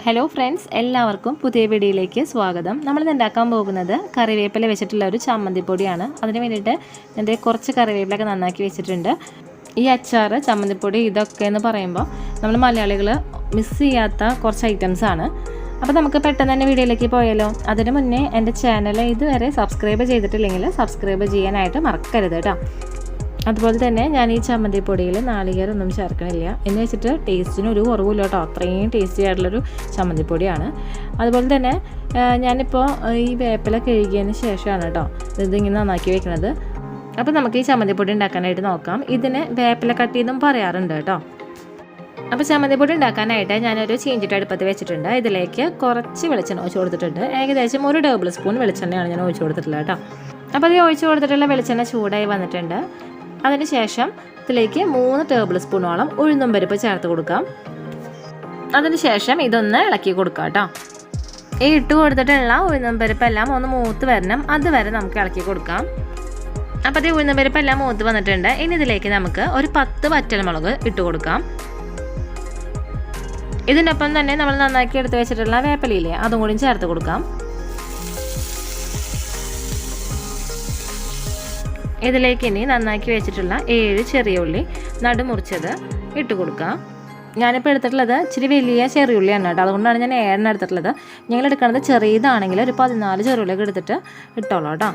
Hello friends, എല്ലാവർക്കും പുതിയ വീഡിയോയിലേക്ക് സ്വാഗതം. നമ്മളിത് ഉണ്ടാക്കാൻ പോകുന്നത് കറിവേപ്പില വെച്ചിട്ടുള്ള ഒരു ചമ്മന്തിപ്പൊടിയാണ്. അതിന് വേണ്ടിയിട്ട് എൻ്റെ കുറച്ച് കറിവേപ്പിലൊക്കെ നന്നാക്കി വെച്ചിട്ടുണ്ട്. ഈ അച്ചാർ, ചമ്മന്തിപ്പൊടി ഇതൊക്കെ എന്ന് പറയുമ്പോൾ നമ്മൾ മലയാളികൾ മിസ് ചെയ്യാത്ത കുറച്ച് ഐറ്റംസാണ്. അപ്പോൾ നമുക്ക് പെട്ടെന്ന് തന്നെ വീഡിയോയിലേക്ക് പോയാലോ. അതിന് മുന്നേ എൻ്റെ ചാനൽ ഇതുവരെ സബ്സ്ക്രൈബ് ചെയ്തിട്ടില്ലെങ്കിൽ സബ്സ്ക്രൈബ് ചെയ്യാനായിട്ട് മറക്കരുത് കേട്ടോ. അതുപോലെ തന്നെ ഞാൻ ഈ ചമ്മന്തിപ്പൊടിയിൽ നാളികേരമൊന്നും ചേർക്കണില്ല എന്ന് വെച്ചിട്ട് ടേസ്റ്റിന് ഒരു കുറവില്ല കേട്ടോ. അത്രയും ടേസ്റ്റി ആയിട്ടുള്ളൊരു ചമ്മന്തിപ്പൊടിയാണ്. അതുപോലെ തന്നെ ഞാനിപ്പോൾ ഈ വേപ്പില കഴുകിയതിന് ശേഷമാണ് കേട്ടോ ഇതിങ്ങനെ നന്നാക്കി വെക്കുന്നത്. അപ്പോൾ നമുക്ക് ഈ ചമ്മന്തിപ്പൊടി ഉണ്ടാക്കാനായിട്ട് നോക്കാം. ഇതിന് വേപ്പില കട്ടി എന്നും പറയാറുണ്ട് കേട്ടോ. അപ്പോൾ ചമ്മന്തിപ്പൊടി ഉണ്ടാക്കാനായിട്ട് ഞാനൊരു ചീഞ്ചിട്ട് അടുപ്പത്ത് വെച്ചിട്ടുണ്ട്. ഇതിലേക്ക് കുറച്ച് വെളിച്ചെണ്ണ ഒഴിച്ച് കൊടുത്തിട്ടുണ്ട്. ഏകദേശം 1 ടേബിൾ സ്പൂൺ വെളിച്ചെണ്ണയാണ് ഞാൻ ഒഴിച്ച് കൊടുത്തിട്ടുള്ളത് കേട്ടോ. അപ്പോൾ അത് ഒഴിച്ച് കൊടുത്തിട്ടുള്ള വെളിച്ചെണ്ണ ചൂടായി വന്നിട്ടുണ്ട്. അതിനുശേഷം ഇതിലേക്ക് 3 ടേബിൾ സ്പൂണോളം ഉഴുന്നും പരിപ്പ് ചേർത്ത് കൊടുക്കാം. അതിനുശേഷം ഇതൊന്ന് ഇളക്കി കൊടുക്കാം കേട്ടോ. ഈ ഇട്ട് കൊടുത്തിട്ടുള്ള ഉഴുന്നും പരിപ്പെല്ലാം ഒന്ന് മൂത്ത് വരണം, അതുവരെ നമുക്ക് ഇളക്കി കൊടുക്കാം. അപ്പോൾ ഈ ഉഴുന്നും പരിപ്പെല്ലാം മൂത്ത് വന്നിട്ടുണ്ട്. ഇനി ഇതിലേക്ക് നമുക്ക് ഒരു 10 വറ്റൽമുളക് ഇട്ട് കൊടുക്കാം. ഇതിനൊപ്പം തന്നെ നമ്മൾ നന്നാക്കി എടുത്ത് വെച്ചിട്ടുള്ള വേപ്പിലയില്ലേ അതും കൂടി ചേർത്ത് കൊടുക്കാം. ഇതിലേക്ക് ഇനി നന്നാക്കി വെച്ചിട്ടുള്ള 7 ചെറിയ ഉള്ളി നടുമുറിച്ചത് ഇട്ട് കൊടുക്കാം. ഞാനിപ്പോൾ എടുത്തിട്ടുള്ളത് ഇച്ചിരി വലിയ ചെറിയ ഉള്ളിയാണ് കേട്ടോ. അതുകൊണ്ടാണ് ഞാൻ 7 എടുത്തിട്ടുള്ളത്. ഞങ്ങൾ എടുക്കുന്നത് ചെറിയതാണെങ്കിൽ ഒരു 14 ചെറിയ ഉള്ളിയൊക്കെ എടുത്തിട്ട് ഇട്ടോളാം കേട്ടോ.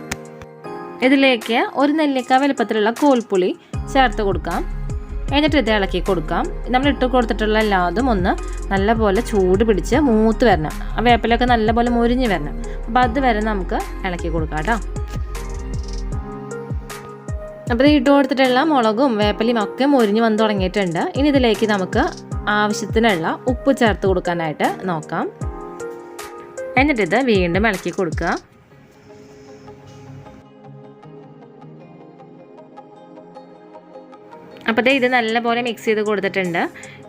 ഇതിലേക്ക് ഒരു നെല്ലിക്ക വലുപ്പത്തിലുള്ള കോൽപ്പുളി ചേർത്ത് കൊടുക്കാം. എന്നിട്ട് ഇത് ഇളക്കി കൊടുക്കാം. നമ്മൾ ഇട്ട് കൊടുത്തിട്ടുള്ള എല്ലാതും ഒന്ന് നല്ലപോലെ ചൂട് പിടിച്ച് മൂത്ത് വരണം. ആ വേപ്പിലൊക്കെ നല്ലപോലെ മുരിഞ്ഞ് വരണം. അപ്പോൾ അതുവരെ നമുക്ക് ഇളക്കി കൊടുക്കാം കേട്ടോ. അപ്പോൾ ഇത് ഇട്ട് കൊടുത്തിട്ടുള്ള മുളകും വേപ്പിലയും ഒക്കെ മുരിഞ്ഞ് വന്ന് തുടങ്ങിയിട്ടുണ്ട്. ഇനി ഇതിലേക്ക് നമുക്ക് ആവശ്യത്തിനുള്ള ഉപ്പ് ചേർത്ത് കൊടുക്കാനായിട്ട് നോക്കാം. എന്നിട്ടിത് വീണ്ടും ഇളക്കി കൊടുക്കുക. അപ്പോൾ ഇത് നല്ലപോലെ മിക്സ് ചെയ്ത് കൊടുത്തിട്ടുണ്ട്.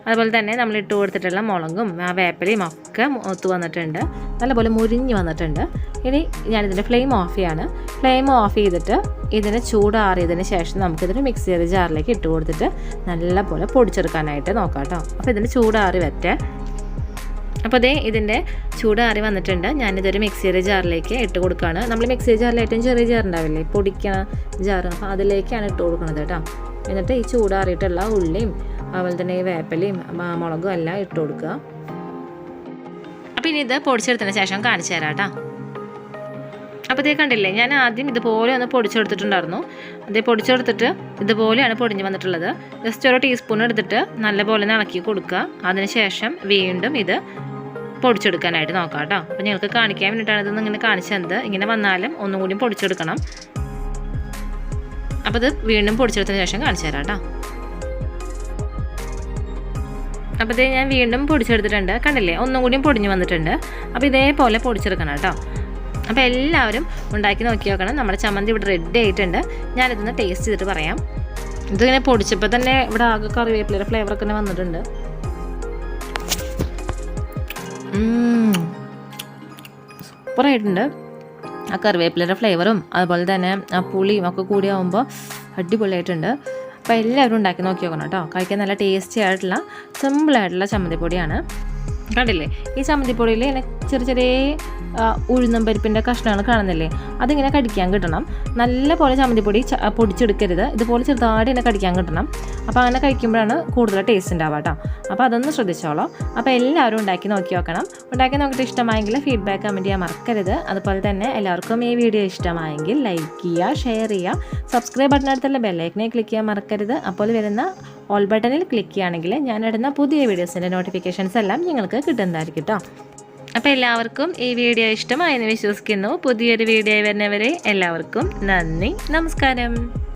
അതുപോലെ തന്നെ നമ്മൾ ഇട്ട് കൊടുത്തിട്ടുള്ള മുളകും ആ വേപ്പിലയും ഒക്കെ ഒത്തു വന്നിട്ടുണ്ട്, നല്ലപോലെ മുരിഞ്ഞ് വന്നിട്ടുണ്ട്. ഇനി ഞാനിതിൻ്റെ ഫ്ലെയിം ഓഫ് ചെയ്യാണ്. ഫ്ലെയിം ഓഫ് ചെയ്തിട്ട് ഇതിന് ചൂടാറിയതിന് ശേഷം നമുക്കിതിന് മിക്സ് ചെയ്ത് ജാറിലേക്ക് ഇട്ട് കൊടുത്തിട്ട് നല്ലപോലെ പൊടിച്ചെടുക്കാനായിട്ട് നോക്കാം കേട്ടോ. അപ്പോൾ ഇതിൻ്റെ ചൂടാറി വരട്ടെ. അപ്പോൾ ഇതിൻ്റെ ചൂടാറി വന്നിട്ടുണ്ട്. ഞാനിതൊരു മിക്സിയുടെ ജാറിലേക്ക് ഇട്ട് കൊടുക്കുകയാണ്. നമ്മൾ മിക്സിയുടെ ജാറിൽ ഏറ്റവും ചെറിയ ജാറുണ്ടാവില്ലേ, പൊടിക്കണ ജാറ്, അപ്പോൾ അതിലേക്കാണ് ഇട്ട് കൊടുക്കുന്നത് കേട്ടോ. എന്നിട്ട് ഈ ചൂടാറിയിട്ടുള്ള ഉള്ളിയും അതുപോലെ തന്നെ ഈ വേപ്പിലയും മുളകും എല്ലാം ഇട്ട് കൊടുക്കുക. അപ്പോൾ ഇനി ഇത് പൊടിച്ചെടുത്തതിന് ശേഷം കാണിച്ചു തരാം കേട്ടോ. അപ്പോൾ കണ്ടില്ലേ, ഞാൻ ആദ്യം ഇതുപോലെ ഒന്ന് പൊടിച്ചെടുത്തിട്ടുണ്ടായിരുന്നു. പൊടിച്ചെടുത്തിട്ട് ഇതുപോലെയാണ് പൊടിഞ്ഞ് വന്നിട്ടുള്ളത്. ജസ്റ്റ് ഒരു ടീസ്പൂൺ എടുത്തിട്ട് നല്ലപോലെ ഇളക്കി കൊടുക്കുക. അതിനുശേഷം വീണ്ടും ഇത് പൊടിച്ചെടുക്കാനായിട്ട് നോക്കാം കേട്ടോ. അപ്പോൾ ഞങ്ങൾക്ക് കാണിക്കാൻ വേണ്ടിയിട്ടാണ് ഇതൊന്നും ഇങ്ങനെ കാണിച്ചു തന്നത്. ഇങ്ങനെ വന്നാലും ഒന്നും കൂടി പൊടിച്ചെടുക്കണം. അപ്പോൾ ഇത് വീണ്ടും പൊടിച്ചെടുത്തതിന് ശേഷം കാണിച്ചു തരാം കേട്ടോ. അപ്പോൾ ഞാൻ വീണ്ടും പൊടിച്ചെടുത്തിട്ടുണ്ട്. കണ്ടില്ലേ, ഒന്നും കൂടിയും പൊടിഞ്ഞ് വന്നിട്ടുണ്ട്. അപ്പോൾ ഇതേപോലെ പൊടിച്ചെടുക്കണം കേട്ടോ. അപ്പോൾ എല്ലാവരും ഉണ്ടാക്കി നോക്കി നോക്കണം. നമ്മുടെ ചമ്മന്തി ഇവിടെ റെഡി ആയിട്ടുണ്ട്. ഞാനിതൊന്ന് ടേസ്റ്റ് ചെയ്തിട്ട് പറയാം. ഇതിങ്ങനെ പൊടിച്ചപ്പോൾ തന്നെ ഇവിടെ ആകെ കറിവേപ്പിലയുടെ ഫ്ലേവറൊക്കെ തന്നെ വന്നിട്ടുണ്ട്. സൂപ്പറായിട്ടുണ്ട്. ആ കറിവേപ്പിലയുടെ ഫ്ലേവറും അതുപോലെ തന്നെ ആ പുളിയും ഒക്കെ കൂടി ആകുമ്പോൾ അടിപൊളിയായിട്ടുണ്ട്. അപ്പോൾ എല്ലാവരും ഉണ്ടാക്കി നോക്കി നോക്കണം കേട്ടോ. കഴിക്കാൻ നല്ല ടേസ്റ്റി ആയിട്ടുള്ള സിമ്പിളായിട്ടുള്ള ചമ്മന്തിപ്പൊടിയാണ്. കണ്ടില്ലേ, ഈ ചമ്മന്തിപ്പൊടിയിൽ ഇങ്ങനെ ചെറിയ ചെറിയ ഉഴുന്നും പരിപ്പിൻ്റെ കഷ്ണങ്ങൾ കാണുന്നില്ലേ, അതിങ്ങനെ കടിക്കാൻ കിട്ടണം. നല്ല പോലെ ചമ്മന്തിപ്പൊടി പൊടിച്ചെടുക്കരുത്. ഇതുപോലെ ചെറുതായിട്ട് തന്നെ കടിക്കാൻ കിട്ടണം. അപ്പോൾ അങ്ങനെ കഴിക്കുമ്പോഴാണ് കൂടുതൽ ടേസ്റ്റ് ഉണ്ടാവുക കേട്ടോ. അപ്പോൾ അതൊന്ന് ശ്രദ്ധിച്ചോളൂ. അപ്പോൾ എല്ലാവരും ഉണ്ടാക്കി നോക്കി നോക്കണം. ഉണ്ടാക്കി നോക്കിയിട്ട് ഇഷ്ടമായെങ്കിൽ ഫീഡ്ബാക്ക് കമൻറ്റ് ചെയ്യാൻ മറക്കരുത്. അതുപോലെ തന്നെ എല്ലാവർക്കും ഈ വീഡിയോ ഇഷ്ടമായെങ്കിൽ ലൈക്ക് ചെയ്യുക, ഷെയർ ചെയ്യുക, സബ്സ്ക്രൈബ് ബട്ടണടുത്തുള്ള ബെല്ലൈക്കനെ ക്ലിക്ക് ചെയ്യാൻ മറക്കരുത്. അപ്പോൾ വരുന്ന ഓൾ ബട്ടണിൽ ക്ലിക്ക് ചെയ്യുകയാണെങ്കിൽ ഞാൻ ഇടുന്ന പുതിയ വീഡിയോസിൻ്റെ നോട്ടിഫിക്കേഷൻസ് എല്ലാം നിങ്ങൾക്ക് കിട്ടുന്നതായിരിക്കും കേട്ടോ. അപ്പോൾ എല്ലാവർക്കും ഈ വീഡിയോ ഇഷ്ടമായെന്ന് വിശ്വസിക്കുന്നു. പുതിയൊരു വീഡിയോ വരുന്നവരെ എല്ലാവർക്കും നന്ദി, നമസ്കാരം.